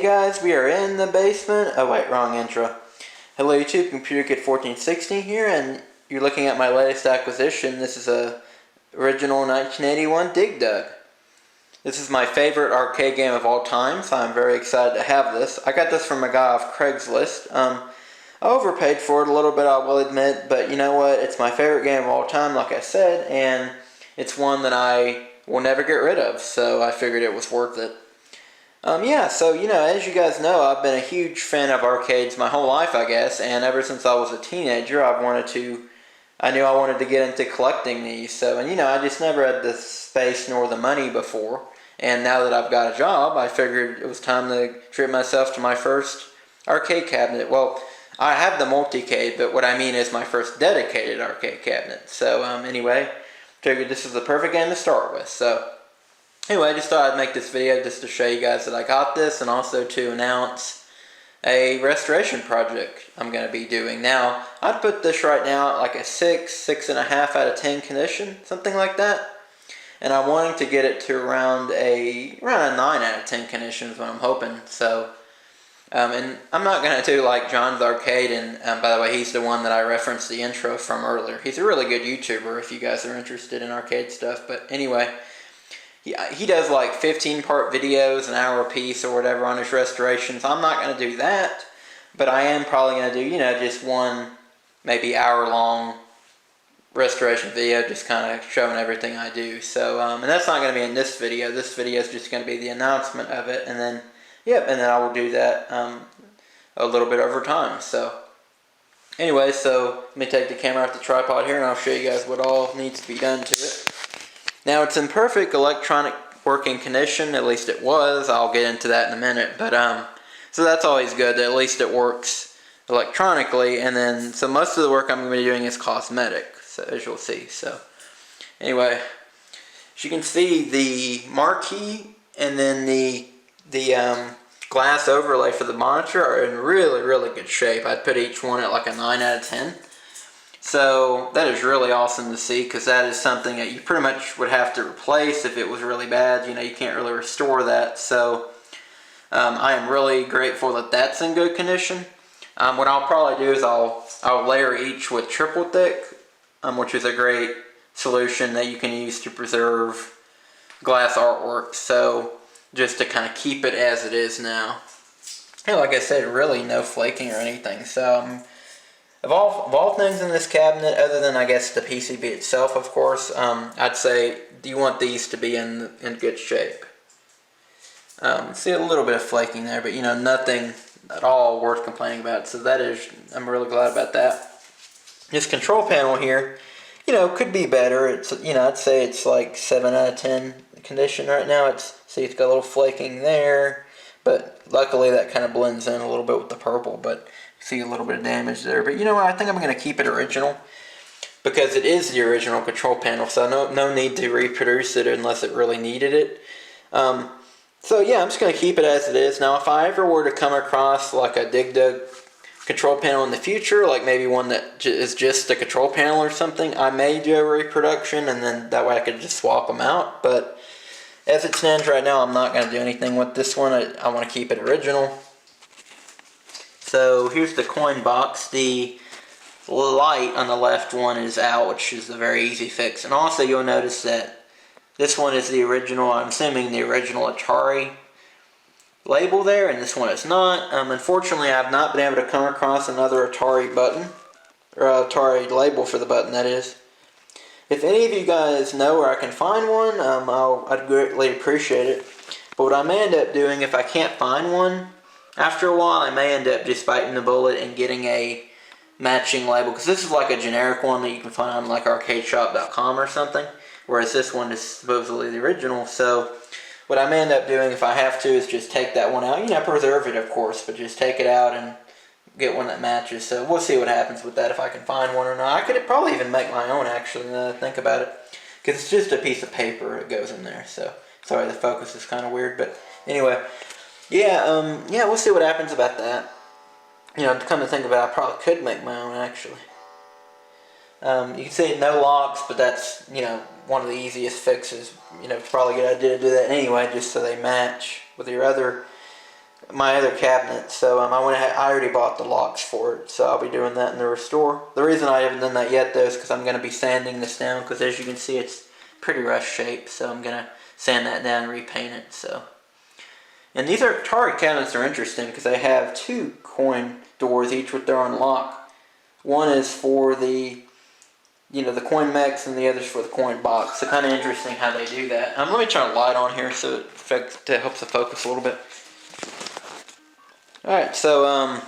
guys, we are in the basement. Oh wait, wrong intro. Hello YouTube, Computer Kid 1416 here, and you're looking at my latest acquisition. This is a original 1981 Dig Dug. This is my favorite arcade game of all time, so I'm very excited to have this. I got this from a guy off Craigslist. I overpaid for it a little bit, I will admit, but you know what? It's my favorite game of all time, like I said, and it's one that I will never get rid of, so I figured it was worth it. So, as you guys know, I've been a huge fan of arcades my whole life, I guess, and ever since I was a teenager, I knew I wanted to get into collecting these, so, I just never had the space nor the money before, and now that I've got a job, I figured it was time to treat myself to my first arcade cabinet. Well, I have the multicade, but what I mean is my first dedicated arcade cabinet, so, anyway, figured this is the perfect game to start with, so... Anyway, I just thought I'd make this video just to show you guys that I got this, and also to announce a restoration project I'm going to be doing. Now, I'd put this right now at like a 6.5 out of 10 condition, something like that. And I'm wanting to get it to around a 9 out of 10 condition is what I'm hoping. So, and I'm not going to do like John's Arcade, and by the way, he's the one that I referenced the intro from earlier. He's a really good YouTuber if you guys are interested in arcade stuff, but anyway... He does like 15-part videos, an hour a piece or whatever on his restorations. I'm not going to do that, but I am probably going to do, just one maybe hour-long restoration video, just kind of showing everything I do. So, and that's not going to be in this video. This video is just going to be the announcement of it, and then, and then I will do that a little bit over time. So, anyway, so let me take the camera off the tripod here, and I'll show you guys what all needs to be done to it. Now, it's in perfect electronic working condition, at least it was. I'll get into that in a minute, but, so that's always good, that at least it works electronically, and then, so most of the work I'm going to be doing is cosmetic, so, as you'll see, so, anyway, as you can see, the marquee, and then the glass overlay for the monitor are in really, really good shape. I'd put each one at like a 9 out of 10. So that is really awesome to see, because that is something that you pretty much would have to replace if it was really bad. You can't really restore that. So I am really grateful that that's in good condition. What I'll probably do is I'll layer each with triple thick, which is a great solution that you can use to preserve glass artwork. So just to kind of keep it as it is now. And like I said, really no flaking or anything. So Of all things in this cabinet, other than, I guess, the PCB itself, of course, I'd say you want these to be in good shape. See a little bit of flaking there, but, nothing at all worth complaining about. So I'm really glad about that. This control panel here, could be better. It's, I'd say it's like 7 out of 10 condition right now. See, it's got a little flaking there, but luckily that kind of blends in a little bit with the purple, but... See a little bit of damage there, but you know what, I think I'm going to keep it original, because it is the original control panel, so no need to reproduce it unless it really needed it. So yeah, I'm just going to keep it as it is. Now if I ever were to come across like a Dig Dug control panel in the future, like maybe one that is just a control panel or something, I may do a reproduction, and then that way I could just swap them out, but as it stands right now, I'm not going to do anything with this one. I want to keep it original. So here's the coin box. The light on the left one is out, which is a very easy fix. And also you'll notice that this one is the original, I'm assuming the original Atari label there, and this one is not. Unfortunately, I've not been able to come across another Atari button, or Atari label for the button, that is. If any of you guys know where I can find one, I'd greatly appreciate it. But what I may end up doing, if I can't find one, after a while, I may end up just biting the bullet and getting a matching label, because this is like a generic one that you can find on like arcadeshop.com or something, whereas this one is supposedly the original. So what I may end up doing, if I have to, is just take that one out. Preserve it, of course, but just take it out and get one that matches. So we'll see what happens with that, if I can find one or not. I could probably even make my own, actually, now that I think about it, because it's just a piece of paper that goes in there. So sorry, the focus is kind of weird, but anyway. Yeah, we'll see what happens about that. To come to think about it, I probably could make my own, actually. You can see no locks, but that's, one of the easiest fixes. It's probably a good idea to do that anyway, just so they match with your other my other cabinet. So I already bought the locks for it, so I'll be doing that in the restore. The reason I haven't done that yet though is because I'm going to be sanding this down, because as you can see it's pretty rough shape, so I'm going to sand that down and repaint it. So, and these Atari cabinets are interesting because they have two coin doors, each with their own lock. One is for the the coin mechs, and the other's for the coin box. So kind of interesting how they do that. Let me turn a light on here so it helps the focus a little bit. Alright, so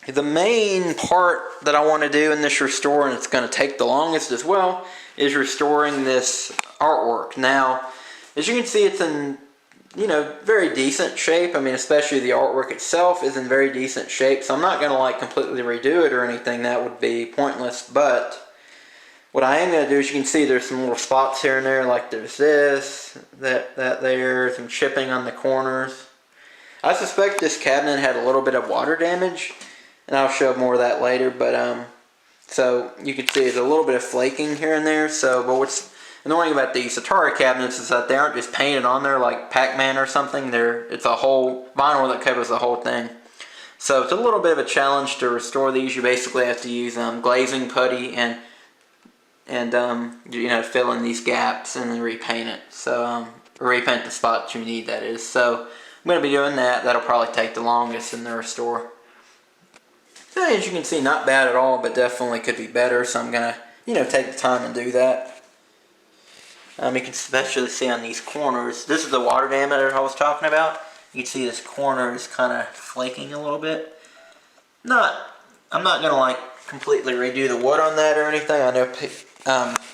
the main part that I want to do in this restore, and it's going to take the longest as well, is restoring this artwork. Now, as you can see, it's in very decent shape. I mean, especially the artwork itself is in very decent shape. So I'm not going to like completely redo it or anything. That would be pointless. But what I am going to do is, you can see there's some little spots here and there. Like there's this, that there, some chipping on the corners. I suspect this cabinet had a little bit of water damage, and I'll show more of that later. But so you can see there's a little bit of flaking here and there. So, but what's annoying about these Atari cabinets is that they aren't just painted on there like Pac-Man or something. It's a whole vinyl that covers the whole thing. So it's a little bit of a challenge to restore these. You basically have to use glazing putty and fill in these gaps and then repaint it. So repaint the spots you need, that is. So I'm going to be doing that. That'll probably take the longest in the restore. So as you can see, not bad at all, but definitely could be better. So I'm going to take the time and do that. You can especially see on these corners. This is the water damage that I was talking about. You can see this corner is kind of flaking a little bit. I'm not going to like completely redo the wood on that or anything. I know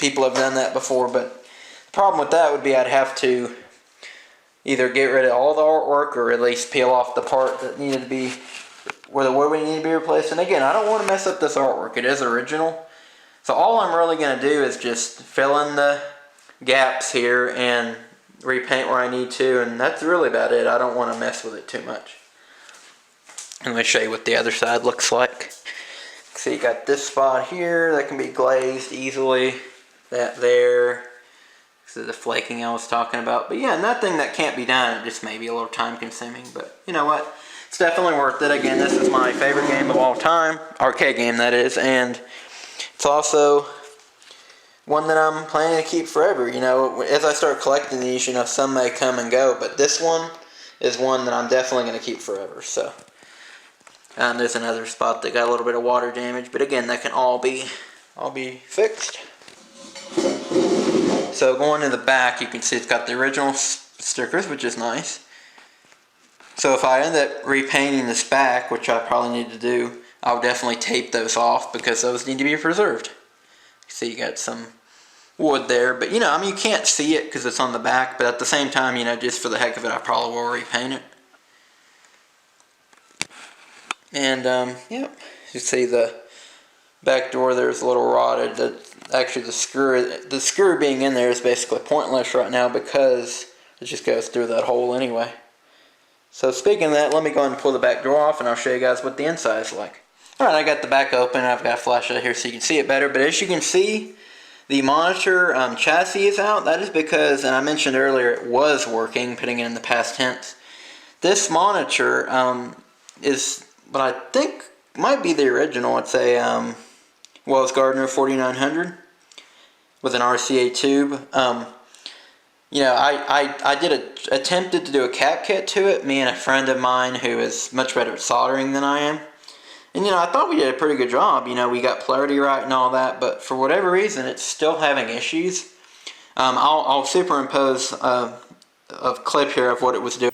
people have done that before, but the problem with that would be I'd have to either get rid of all the artwork or at least peel off the part that needed to be, where the wood would need to be replaced. And again, I don't want to mess up this artwork. It is original. So all I'm really going to do is just fill in the gaps here and repaint where I need to, and that's really about it. I don't want to mess with it too much. I'm going to show you what the other side looks like. So you got this spot here that can be glazed easily. That there. This is the flaking I was talking about. But yeah, nothing that can't be done. It just may be a little time consuming. But you know what? It's definitely worth it. Again, this is my favorite game of all time. Arcade game, that is. And it's also one that I'm planning to keep forever. As I start collecting these, some may come and go. But this one is one that I'm definitely going to keep forever. So there's another spot that got a little bit of water damage. But again, that can all be fixed. So going to the back, you can see it's got the original stickers, which is nice. So if I end up repainting this back, which I probably need to do, I'll definitely tape those off because those need to be preserved. See, you got some wood there, but you can't see it because it's on the back, but at the same time, just for the heck of it, I probably will repaint it. And yep, you see the back door there's a little rotted. Actually, the screw being in there is basically pointless right now because it just goes through that hole anyway. So speaking of that, let me go ahead and pull the back door off and I'll show you guys what the inside is like. Alright, I got the back open. I've got a flashlight here so you can see it better. But as you can see, the monitor chassis is out. That is because, and I mentioned earlier, it was working, putting it in the past tense. This monitor is what I think might be the original. It's a Wells Gardner 4900 with an RCA tube. I attempted to do a cap kit to it, me and a friend of mine who is much better at soldering than I am. And I thought we did a pretty good job. We got polarity right and all that, but for whatever reason, it's still having issues. I'll superimpose a clip here of what it was doing.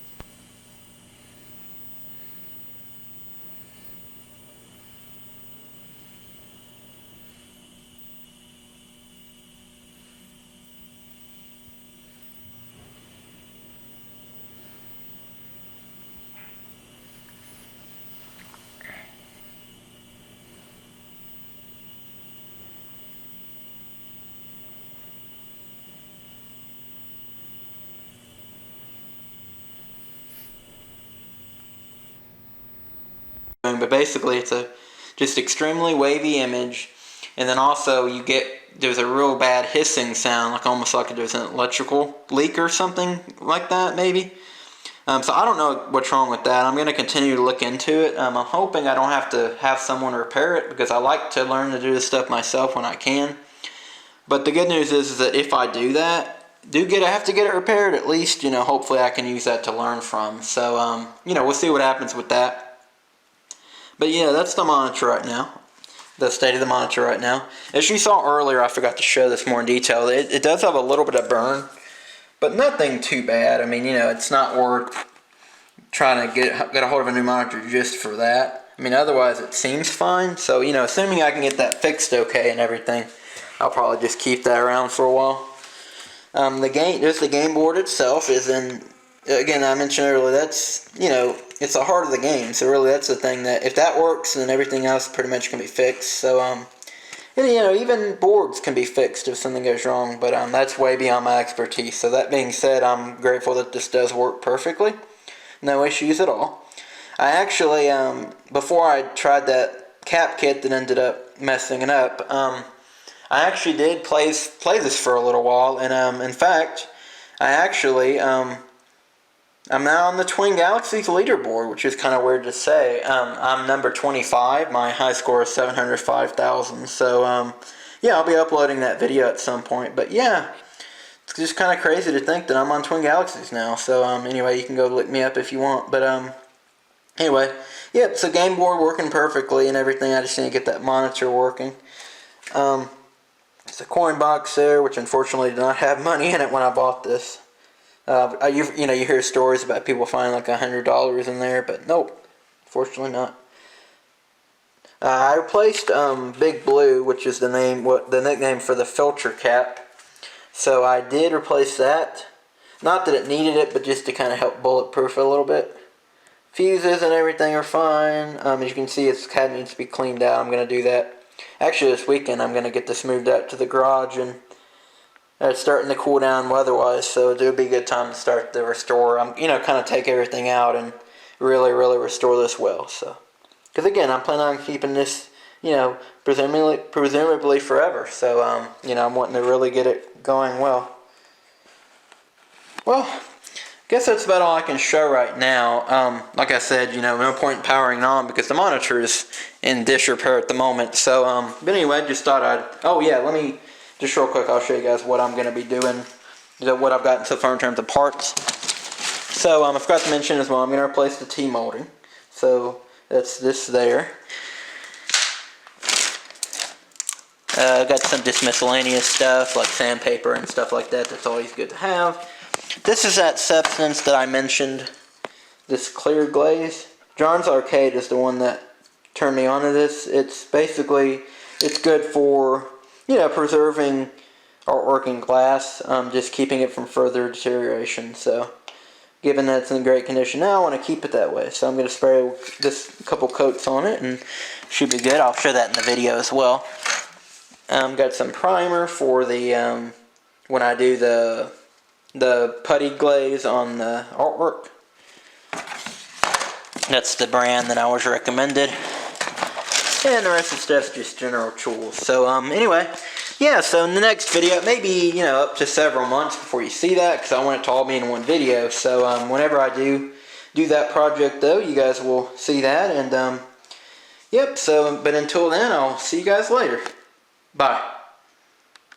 But basically it's a just extremely wavy image, and then also there's a real bad hissing sound, like almost like there's an electrical leak or something like that maybe. So I don't know what's wrong with that. I'm going to continue to look into it. I'm hoping I don't have to have someone repair it, because I like to learn to do this stuff myself when I can. But the good news is that if I do that, I have to get it repaired at least, hopefully I can use that to learn from. So, we'll see what happens with that. But yeah, that's the monitor right now. The state of the monitor right now. As you saw earlier, I forgot to show this more in detail. It does have a little bit of burn, but nothing too bad. I mean, it's not worth trying to get a hold of a new monitor just for that. I mean, otherwise it seems fine. So, assuming I can get that fixed okay and everything, I'll probably just keep that around for a while. The game board itself is in, again, I mentioned earlier, that's, it's the heart of the game. So really that's the thing that, if that works, then everything else pretty much can be fixed. So, and, even boards can be fixed if something goes wrong, but that's way beyond my expertise. So that being said, I'm grateful that this does work perfectly. No issues at all. I actually, before I tried that cap kit that ended up messing it up, I actually did play this for a little while, and in fact, I actually, I'm now on the Twin Galaxies leaderboard, which is kind of weird to say. I'm number 25. My high score is 705,000. So, yeah, I'll be uploading that video at some point. But yeah, it's just kind of crazy to think that I'm on Twin Galaxies now. So, anyway, you can go look me up if you want. But, anyway, yeah, so game board working perfectly and everything. I just need to get that monitor working. It's a coin box there, which unfortunately did not have money in it when I bought this. You hear stories about people finding like $100 in there, but nope, fortunately not. I replaced Big Blue, which is the nickname for the filter cap. So I did replace that. Not that it needed it, but just to kind of help bulletproof it a little bit. Fuses and everything are fine. As you can see, its cab needs to be cleaned out. I'm going to do that. Actually, this weekend I'm going to get this moved out to the garage, and it's starting to cool down weather-wise, so it would be a good time to start the restore. I'm, kind of take everything out and really, really restore this well. So, because again, I'm planning on keeping this, presumably forever. So, I'm wanting to really get it going well. Well, I guess that's about all I can show right now. Like I said, no point in powering on because the monitor is in dish repair at the moment. So, but anyway, just thought let me, just real quick, I'll show you guys what I'm going to be doing, what I've gotten so far in terms of parts. So, I forgot to mention as well, I'm going to replace the T-molding. So, that's this there. I've got some just miscellaneous stuff, like sandpaper and stuff like that. That's always good to have. This is that substance that I mentioned, this clear glaze. John's Arcade is the one that turned me onto this. It's basically, it's good for, preserving artwork in glass, just keeping it from further deterioration. So, given that it's in great condition now, I want to keep it that way. So I'm going to spray this couple coats on it, and should be good. I'll show that in the video as well. Got some primer for the, when I do the putty glaze on the artwork. That's the brand that I was recommended. And the rest of the stuff's just general tools. So, anyway, yeah, so in the next video, it may be, up to several months before you see that, because I want it to all be in one video. So, whenever I do that project, though, you guys will see that. And, yep, so, but until then, I'll see you guys later. Bye.